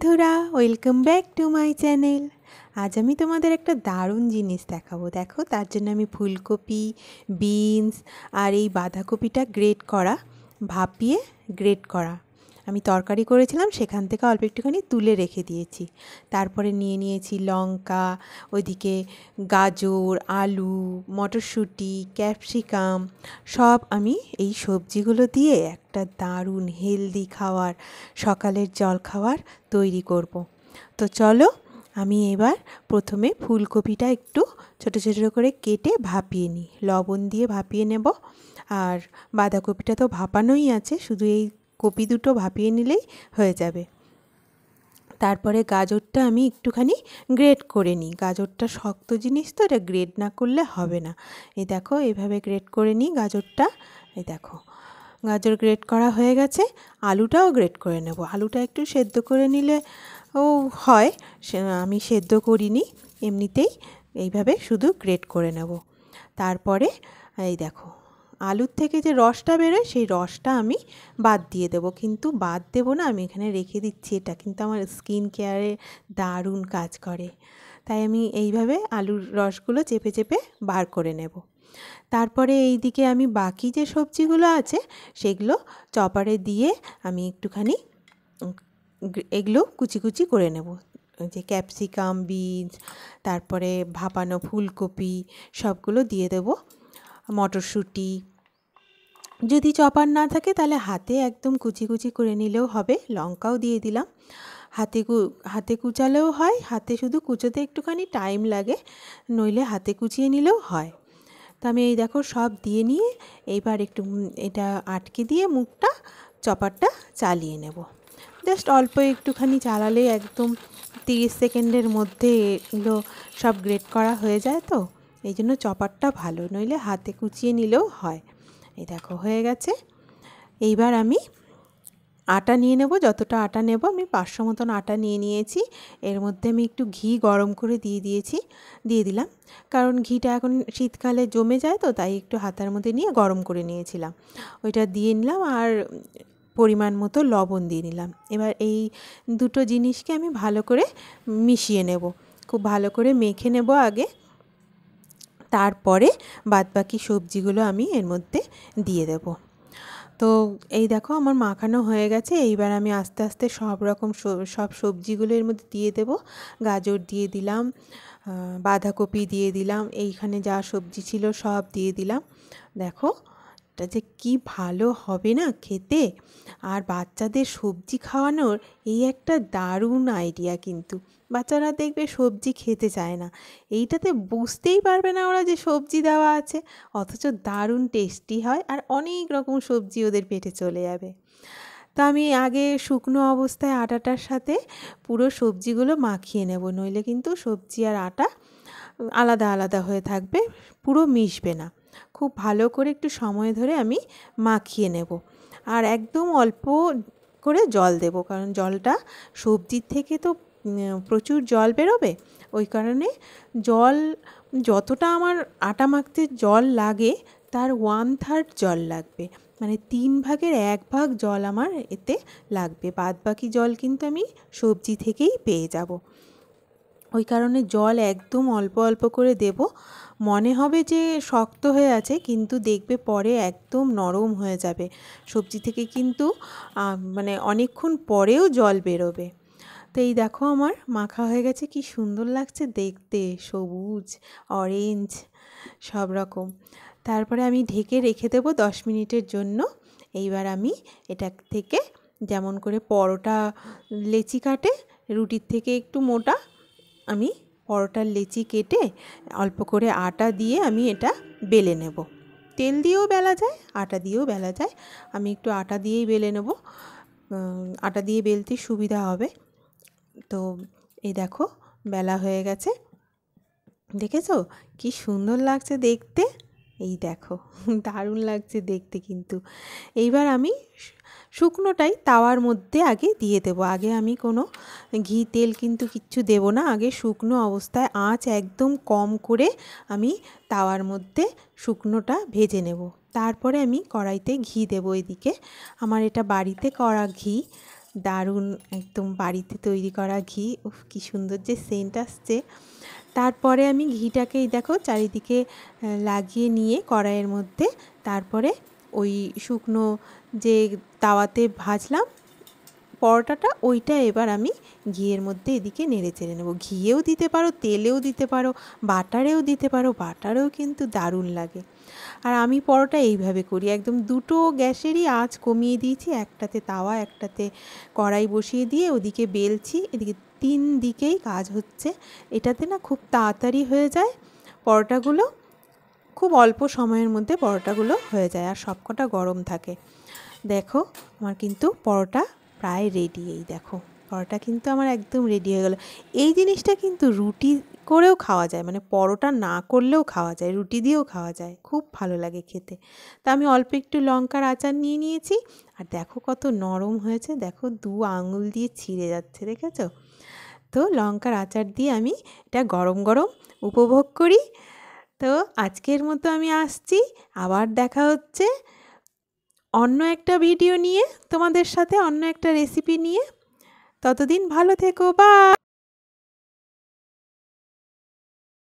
বন্ধুরা, welcome back to my channel. আজ আমি তোমাদের একটা দারুণ জিনিস দেখাবো। দেখো, তার জন্য আমি ফুলকপি, বিনস আর এই বাঁধাকপিটা ভাপিয়ে গ্রেট করা আমি তরকারি করেছিলাম, সেখান থেকে অল্প একটুখানি তুলে রেখে দিয়েছি। তারপরে নিয়ে নিয়েছি লঙ্কা, ওইদিকে গাজর, আলু, মটরশুঁটি, ক্যাপসিকাম, সব আমি এই সবজিগুলো দিয়ে একটা দারুণ হেলদি খাবার, সকালের জলখাবার তৈরি করব। তো চলো, আমি এবার প্রথমে ফুলকপিটা একটু ছোটো ছোটো করে কেটে ভাপিয়ে নিই, লবণ দিয়ে ভাপিয়ে নেব। আর বাঁধাকপিটা তো ভাপানোই আছে, শুধু এই কপি দুটো ভাপিয়ে নিলেই হয়ে যাবে। তারপরে গাজরটা আমি একটুখানি গ্রেট করে নিই। গাজরটা শক্ত জিনিস তো, এটা গ্রেট না করলে হবে না। এই দেখো, এইভাবে গ্রেট করে নিই গাজরটা। এই দেখো, গাজর গ্রেট করা হয়ে গেছে। আলুটাও গ্রেট করে নেব। আলুটা একটু সেদ্ধ করে নিলে হয়, আমি সেদ্ধ করিনি, এমনিতেই এইভাবে শুধু গ্রেট করে নেব। তারপরে এই দেখো, আলুর থেকে যে রসটা বেরোয় সেই রসটা আমি বাদ দিয়ে দেবো, কিন্তু বাদ দেবো না, আমি এখানে রেখে দিচ্ছি। এটা কিন্তু আমার স্কিন কেয়ারে দারুণ কাজ করে, তাই আমি এইভাবে আলুর রসগুলো চেপে চেপে বার করে নেব। তারপরে এই দিকে আমি বাকি যে সবজিগুলো আছে সেগুলো চপারে দিয়ে আমি একটুখানি এগুলো কুচি কুচি করে নেব। যে ক্যাপসিকাম, বিনস, তারপরে ভাপানো ফুলকপি সবগুলো দিয়ে দেব, মটরশুঁটি। যদি চপার না থাকে তাহলে হাতে একদম কুচি কুচি করে নিলেও হবে। লঙ্কাও দিয়ে দিলাম। হাতে কুচালেও হয়, হাতে শুধু কুচোতে একটুখানি টাইম লাগে, নইলে হাতে কুচিয়ে নিলেও হয়। তো আমি এই দেখো সব দিয়ে নিয়ে এইবার একটু এটা আটকে দিয়ে মুখটা, চপারটা চালিয়ে নেব। জাস্ট অল্প একটুখানি চালালে একদম 30 সেকেন্ডের মধ্যে এগুলো সব গ্রেট করা হয়ে যায়। তো এই জন্য চপারটা ভালো, নইলে হাতে কুচিয়ে নিলেও হয়। এই দেখো হয়ে গেছে। এইবার আমি আটা নিয়ে নেব। যতটা আটা নেব, আমি 500 মতন আটা নিয়ে নিয়েছি। এর মধ্যে আমি একটু ঘি গরম করে দিয়ে দিলাম, কারণ ঘিটা এখন শীতকালে জমে যায়, তো তাই একটু হাতার মধ্যে নিয়ে গরম করে নিয়েছিলাম। ওইটা দিয়ে নিলাম, আর পরিমাণ মতো লবণ দিয়ে নিলাম। এবার এই দুটো জিনিসকে আমি ভালো করে মিশিয়ে নেব, খুব ভালো করে মেখে নেব আগে। তারপরে বাদবাকি সবজিগুলো আমি এর মধ্যে দিয়ে দেব। তো এই দেখো, আমার মাখানো হয়ে গেছে। এইবার আমি আস্তে আস্তে সব সবজিগুলো এর মধ্যে দিয়ে দেব। গাজর দিয়ে দিলাম, বাঁধাকপি দিয়ে দিলাম, এইখানে যা সবজি ছিল সব দিয়ে দিলাম। দেখো, এটা যে কি ভালো হবে না খেতে। আর বাচ্চাদের সবজি খাওয়ানোর এই একটা দারুণ আইডিয়া, কিন্তু বাচ্চারা দেখবে সবজি খেতে চায় না, এইটাতে বুঝতেই পারবে না ওরা যে সবজি দেওয়া আছে, অথচ দারুণ টেস্টি হয়, আর অনেক রকম সবজি ওদের পেটে চলে যাবে। তো আমি আগে শুকনো অবস্থায় আটাটার সাথে পুরো সবজিগুলো মাখিয়ে নেব, নইলে কিন্তু সবজি আর আটা আলাদা আলাদা হয়ে থাকবে, পুরো মিশবে না। খুব ভালো করে একটু সময় ধরে আমি মাখিয়ে নেব। আর একদম অল্প করে জল দেব, কারণ জলটা সবজির থেকে তো প্রচুর জল বেরোবে। ওই কারণে জল যতটা আমার আটা মাখতে জল লাগে, তার 1/3 জল লাগবে, মানে 1/3 ভাগ জল আমার এতে লাগবে। বাদ বাকি জল কিন্তু আমি সবজি থেকেই পেয়ে যাব। ওই কারণে জল একদম অল্প অল্প করে দেব। মনে হবে যে শক্ত হয়ে আছে, কিন্তু দেখবে পরে একদম নরম হয়ে যাবে। সবজি থেকে কিন্তু মানে অনেকক্ষণ পরেও জল বেরোবে। তো এই দেখো, আমার মাখা হয়ে গেছে, কি সুন্দর লাগছে দেখতে, সবুজ, অরেঞ্জ, সব রকম। তারপরে আমি ঢেকে রেখে দেবো 10 মিনিটের জন্য। এইবার আমি এটা থেকে যেমন করে পরোটা লেচি কাটে, রুটির থেকে একটু মোটা, আমি পরোটার লেচি কেটে অল্প করে আটা দিয়ে আমি এটা বেলে নেব। তেল দিয়েও বেলা যায়, আটা দিয়েও বেলা যায়। আমি একটু আটা দিয়েই বেলে নেব, আটা দিয়ে বেলতে সুবিধা হবে। তো এই দেখো, বেলা হয়ে গেছে। দেখেছো কি সুন্দর লাগছে দেখতে? এই দেখো, দারুণ লাগছে দেখতে কিন্তু। এইবার আমি শুকনোটাই তাওয়ার মধ্যে আগে দিয়ে দেবো। আগে আমি কোনো ঘি তেল কিন্তু কিচ্ছু দেবো না, আগে শুকনো অবস্থায় আঁচ একদম কম করে আমি তাওয়ার মধ্যে শুকনোটা ভেজে নেব। তারপরে আমি কড়াইতে ঘি দেবো। এদিকে আমার এটা বাড়িতে করা ঘি, দারুণ একদম বাড়িতে তৈরি করা ঘি। উফ কি সুন্দর যে সেন্ট আসছে। তারপরে আমি ঘিটাকেই দেখো চারিদিকে লাগিয়ে নিয়ে কড়াইয়ের মধ্যে, তারপরে ওই শুকনো যে তাওয়াতে ভাজলাম পরোটাটা, ওইটা এবার আমি ঘিয়ের মধ্যে এদিকে নেড়ে চেড়ে নেবো। ঘিয়েও দিতে পারো, তেলেও দিতে পারো, বাটারেও দিতে পারো, বাটারেও কিন্তু দারুণ লাগে। আর আমি পরোটা এইভাবে করি, একদম দুটো গ্যাসেরই আঁচ কমিয়ে দিয়েছি, একটাতে তাওয়া একটাতে কড়াই বসিয়ে দিয়ে ওদিকে বেলছি, এদিকে 3 দিকেই কাজ হচ্ছে। এটাতে না খুব তাড়াতাড়ি হয়ে যায় পরোটাগুলো, খুব অল্প সময়ের মধ্যে পরোটাগুলো হয়ে যায় আর সবকটা গরম থাকে। দেখো আমার কিন্তু পরোটা প্রায় রেডি। এই দেখো পরোটা কিন্তু আমার একদম রেডি হয়ে গেল। এই জিনিসটা কিন্তু রুটি করেও খাওয়া যায়, মানে পরোটা না করলেও খাওয়া যায়, রুটি দিয়েও খাওয়া যায়, খুব ভালো লাগে খেতে। তা আমি অল্প একটু লঙ্কার আচার নিয়ে নিয়েছি, আর দেখো কত নরম হয়েছে, দেখো 2 আঙুল দিয়ে ছিঁড়ে যাচ্ছে, দেখেছো? তো লঙ্কার আচার দিয়ে আমি এটা গরম গরম উপভোগ করি। তো আজকের মতো আমি আসছি, আবার দেখা হচ্ছে অন্য একটা ভিডিও নিয়ে, তোমাদের সাথে অন্য একটা রেসিপি নিয়ে। ততদিন ভালো থেকো, বাই।